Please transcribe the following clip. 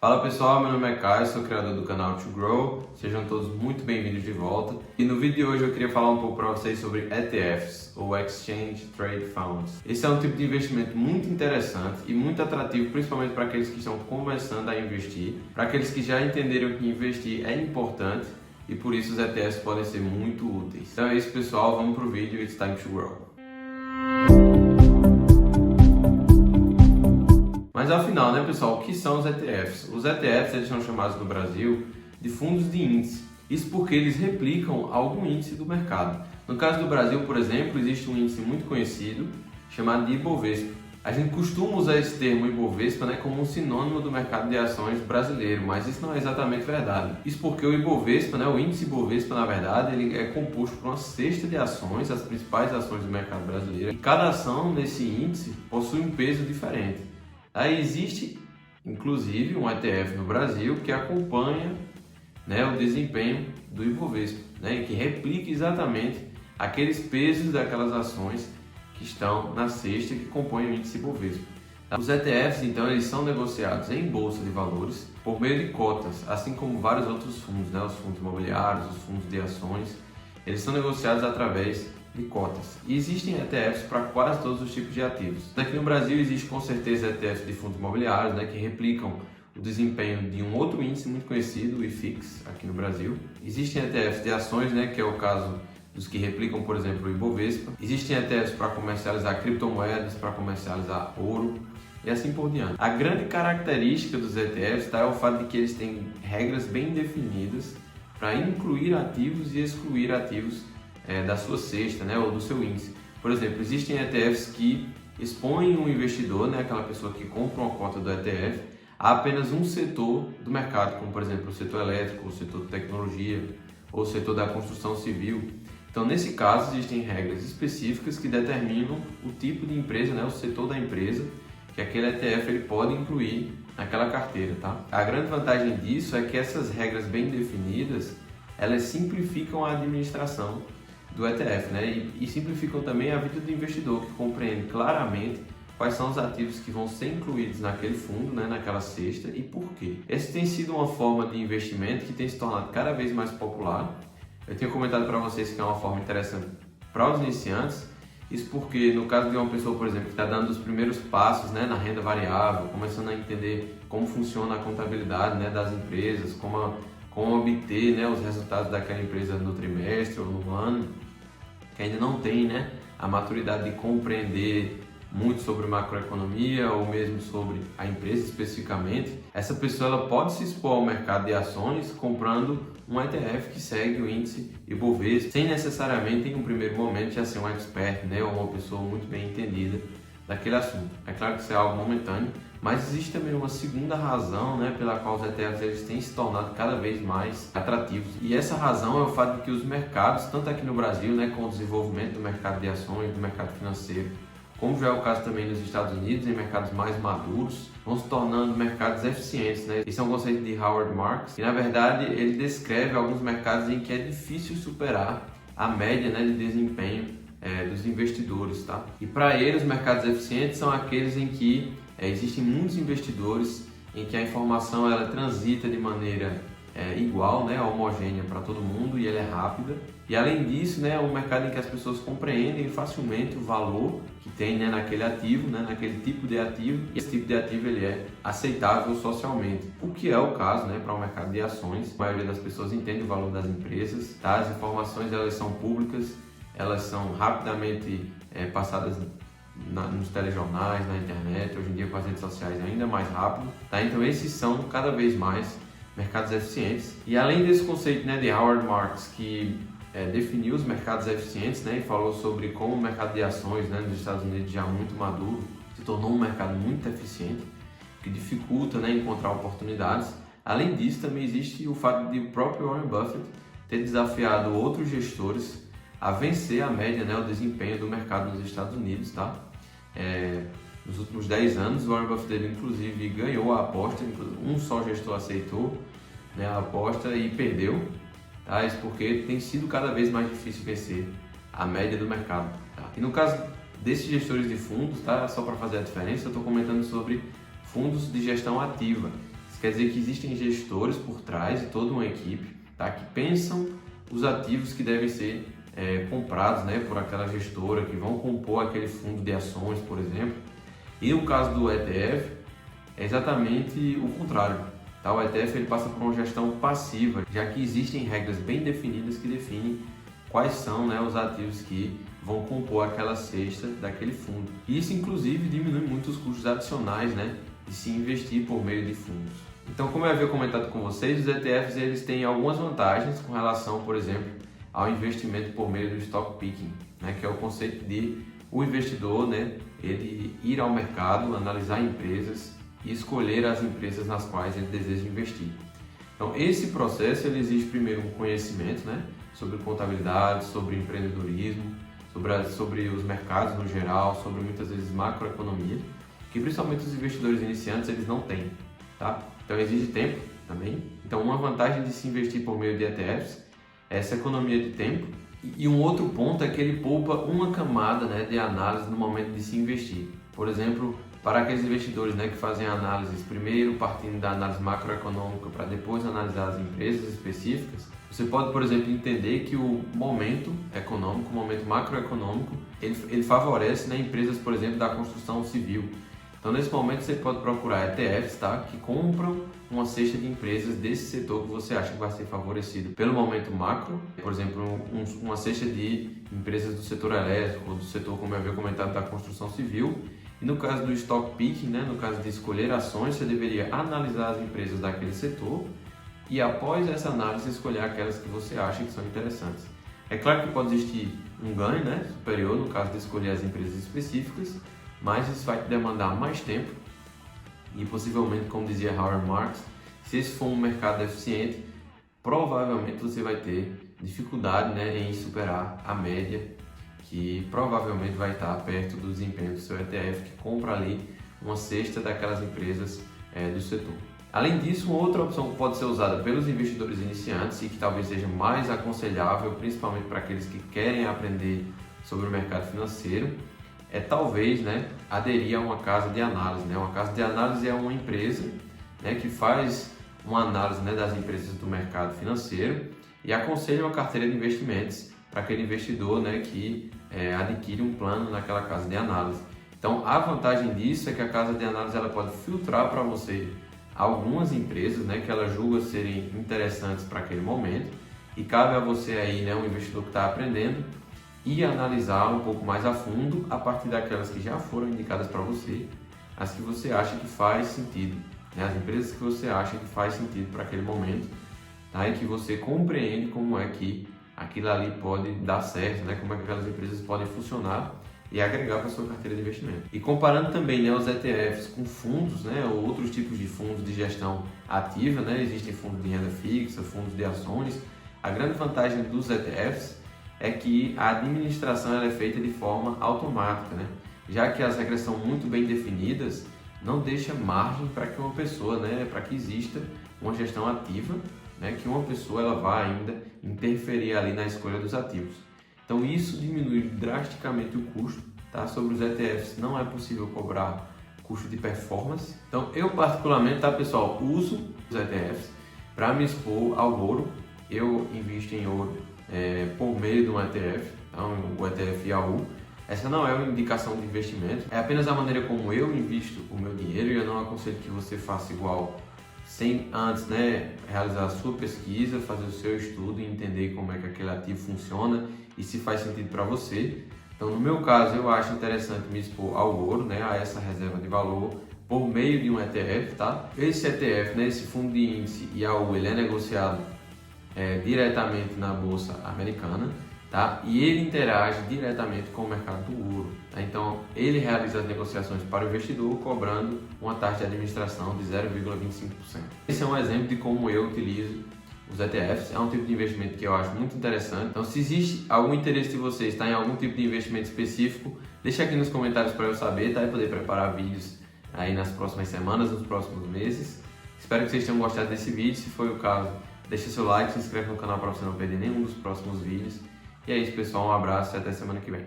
Fala pessoal, meu nome é Caio, sou criador do canal To Grow, sejam todos muito bem-vindos de volta. E no vídeo de hoje eu queria falar um pouco para vocês sobre ETFs, ou Exchange Trade Funds. Esse é um tipo de investimento muito interessante e muito atrativo, principalmente para aqueles que estão começando a investir, para aqueles que já entenderam que investir é importante e por isso os ETFs podem ser muito úteis. Então é isso pessoal, vamos para o vídeo, it's time to grow. Mas afinal, né pessoal, o que são os ETFs? Os ETFs eles são chamados no Brasil de fundos de índice. Isso porque eles replicam algum índice do mercado. No caso do Brasil, por exemplo, existe um índice muito conhecido chamado de Ibovespa. A gente costuma usar esse termo Ibovespa, né, como um sinônimo do mercado de ações brasileiro, mas isso não é exatamente verdade. Isso porque o Ibovespa, né, o índice Ibovespa, na verdade, ele é composto por uma cesta de ações, as principais ações do mercado brasileiro. E cada ação nesse índice possui um peso diferente. Aí existe, inclusive, um ETF no Brasil que acompanha, né, o desempenho do Ibovespa, né, e que replica exatamente aqueles pesos daquelas ações que estão na cesta que compõem o índice Ibovespa. Os ETFs, então, eles são negociados em bolsa de valores por meio de cotas, assim como vários outros fundos, né, os fundos imobiliários, os fundos de ações, eles são negociados através de cotas. E existem ETFs para quase todos os tipos de ativos. Aqui no Brasil existe com certeza ETFs de fundos imobiliários, né, que replicam o desempenho de um outro índice muito conhecido, o IFIX, aqui no Brasil. Existem ETFs de ações, né, que é o caso dos que replicam, por exemplo, o Ibovespa. Existem ETFs para comercializar criptomoedas, para comercializar ouro e assim por diante. A grande característica dos ETFs é o fato de que eles têm regras bem definidas para incluir ativos e excluir ativos da sua cesta, né, ou do seu índice. Por exemplo, existem ETFs que expõem um investidor, né, aquela pessoa que compra uma cota do ETF, a apenas um setor do mercado, como por exemplo o setor elétrico, o setor de tecnologia ou o setor da construção civil. Então, nesse caso, existem regras específicas que determinam o tipo de empresa, né, o setor da empresa que aquele ETF ele pode incluir naquela carteira, tá? A grande vantagem disso é que essas regras bem definidas, elas simplificam a administração do ETF, né? E simplificam também a vida do investidor, que compreende claramente quais são os ativos que vão ser incluídos naquele fundo, né, naquela cesta e por quê. Essa tem sido uma forma de investimento que tem se tornado cada vez mais popular. Eu tenho comentado para vocês que é uma forma interessante para os iniciantes, isso porque no caso de uma pessoa, por exemplo, que está dando os primeiros passos, né, na renda variável, começando a entender como funciona a contabilidade, né, das empresas, como obter, né, os resultados daquela empresa no trimestre ou no ano, que ainda não tem, né, a maturidade de compreender muito sobre macroeconomia ou mesmo sobre a empresa especificamente, essa pessoa ela pode se expor ao mercado de ações comprando um ETF que segue o índice Ibovespa, sem necessariamente em um primeiro momento já ser um expert, né, ou uma pessoa muito bem entendida daquele assunto. É claro que isso é algo momentâneo, mas existe também uma segunda razão, né, pela qual os ETFs eles têm se tornado cada vez mais atrativos. E essa razão é o fato de que os mercados, tanto aqui no Brasil, né, com o desenvolvimento do mercado de ações, do mercado financeiro, como já é o caso também nos Estados Unidos, em mercados mais maduros, vão se tornando mercados eficientes, né? Esse é um conceito de Howard Marks, e na verdade ele descreve alguns mercados em que é difícil superar a média, né, de desempenho dos investidores, tá? E para ele, os mercados eficientes são aqueles em que existem muitos investidores, em que a informação ela transita de maneira igual, né, homogênea para todo mundo e ela é rápida. E além disso, né, é um mercado em que as pessoas compreendem facilmente o valor que tem, né, naquele ativo, né, naquele tipo de ativo, e esse tipo de ativo ele é aceitável socialmente, o que é o caso, né, para o mercado de ações. A maioria das pessoas entende o valor das empresas, tá? As informações elas são públicas, elas são rapidamente passadas nos telejornais, na internet, hoje em dia com as redes sociais é ainda mais rápido, tá? Então esses são cada vez mais mercados eficientes. E além desse conceito, né, de Howard Marks, que definiu os mercados eficientes, né, e falou sobre como o mercado de ações, né, nos Estados Unidos já muito maduro, se tornou um mercado muito eficiente, que dificulta, né, encontrar oportunidades. Além disso, também existe o fato de o próprio Warren Buffett ter desafiado outros gestores a vencer a média, né, o desempenho do mercado nos Estados Unidos, tá? Nos últimos 10 anos, o Warren Buffett inclusive ganhou a aposta, um só gestor aceitou, né, a aposta e perdeu, tá? Isso porque tem sido cada vez mais difícil vencer a média do mercado, tá? E no caso desses gestores de fundos, tá? Só para fazer a diferença, eu estou comentando sobre fundos de gestão ativa, quer dizer que existem gestores por trás e toda uma equipe, tá, que pensam os ativos que devem ser comprados, né, por aquela gestora, que vão compor aquele fundo de ações, por exemplo. E no caso do ETF, é exatamente o contrário. Tá? O ETF ele passa por uma gestão passiva, já que existem regras bem definidas que definem quais são, né, os ativos que vão compor aquela cesta daquele fundo. Isso, inclusive, diminui muito os custos adicionais, né, de se investir por meio de fundos. Então, como eu havia comentado com vocês, os ETFs eles têm algumas vantagens com relação, por exemplo, ao investimento por meio do stock picking, né, que é o conceito de o investidor, né, ele ir ao mercado, analisar empresas e escolher as empresas nas quais ele deseja investir. Então, esse processo ele exige primeiro um conhecimento, né, sobre contabilidade, sobre empreendedorismo, sobre os mercados no geral, sobre muitas vezes macroeconomia, que principalmente os investidores iniciantes eles não têm, tá? Então exige tempo também. Então uma vantagem de se investir por meio de ETFs é essa economia de tempo. E um outro ponto é que ele poupa uma camada, né, de análise no momento de se investir. Por exemplo, para aqueles investidores, né, que fazem análises primeiro partindo da análise macroeconômica para depois analisar as empresas específicas, você pode, por exemplo, entender que o momento econômico, o momento macroeconômico, ele favorece, né, empresas, por exemplo, da construção civil. Então, nesse momento, você pode procurar ETFs, tá, que compram uma cesta de empresas desse setor que você acha que vai ser favorecido pelo momento macro. Por exemplo, uma cesta de empresas do setor elétrico, ou do setor, como eu havia comentado, da construção civil. E no caso do stock picking, né, no caso de escolher ações, você deveria analisar as empresas daquele setor e após essa análise escolher aquelas que você acha que são interessantes. É claro que pode existir um ganho, né, superior no caso de escolher as empresas específicas, mas isso vai te demandar mais tempo e possivelmente, como dizia Howard Marks, se esse for um mercado eficiente, provavelmente você vai ter dificuldade, né, em superar a média, que provavelmente vai estar perto do desempenho do seu ETF, que compra ali uma cesta daquelas empresas do setor. Além disso, uma outra opção que pode ser usada pelos investidores iniciantes e que talvez seja mais aconselhável, principalmente para aqueles que querem aprender sobre o mercado financeiro, é talvez, né, aderir a uma casa de análise. Né? Uma casa de análise é uma empresa, né, que faz uma análise, né, das empresas do mercado financeiro e aconselha uma carteira de investimentos para aquele investidor, né, que adquire um plano naquela casa de análise. Então, a vantagem disso é que a casa de análise ela pode filtrar para você algumas empresas, né, que ela julga serem interessantes para aquele momento e cabe a você aí, né, um investidor que está aprendendo, e analisar um pouco mais a fundo a partir daquelas que já foram indicadas para você, as que você acha que faz sentido, né? As empresas que você acha que faz sentido para aquele momento, tá? E que você compreende como é que aquilo ali pode dar certo, né? Como é que aquelas empresas podem funcionar e agregar para a sua carteira de investimento. E comparando também, né, os ETFs com fundos, né, ou outros tipos de fundos de gestão ativa, né? Existem fundos de renda fixa, fundos de ações. A grande vantagem dos ETFs é que a administração ela é feita de forma automática, né? Já que as regras são muito bem definidas, não deixa margem para que uma pessoa, né, para que exista uma gestão ativa, né, que uma pessoa ela vá ainda interferir ali na escolha dos ativos. Então isso diminui drasticamente o custo, tá? Sobre os ETFs não é possível cobrar custo de performance. Então eu particularmente, tá, pessoal, uso os ETFs para me expor ao ouro. Eu invisto em ouro por meio de um ETF, então, o ETF IAU. Essa não é uma indicação de investimento, é apenas a maneira como eu invisto o meu dinheiro e eu não aconselho que você faça igual sem antes, né, realizar a sua pesquisa, fazer o seu estudo e entender como é que aquele ativo funciona e se faz sentido para você. Então, no meu caso, eu acho interessante me expor ao ouro, né, a essa reserva de valor por meio de um ETF, tá? Esse ETF, né, esse fundo de índice IAU, ele é negociado diretamente na bolsa americana, tá? E ele interage diretamente com o mercado do ouro, tá? Então ele realiza as negociações para o investidor cobrando uma taxa de administração de 0,25%. Esse é um exemplo de como eu utilizo os ETFs. É um tipo de investimento que eu acho muito interessante. Então, se existe algum interesse de vocês, tá, em algum tipo de investimento específico, deixa aqui nos comentários para eu saber, tá? E poder preparar vídeos aí nas próximas semanas, nos próximos meses. Espero que vocês tenham gostado desse vídeo. Se foi o caso, deixa seu like, se inscreve no canal para você não perder nenhum dos próximos vídeos. E é isso, pessoal. Um abraço e até semana que vem.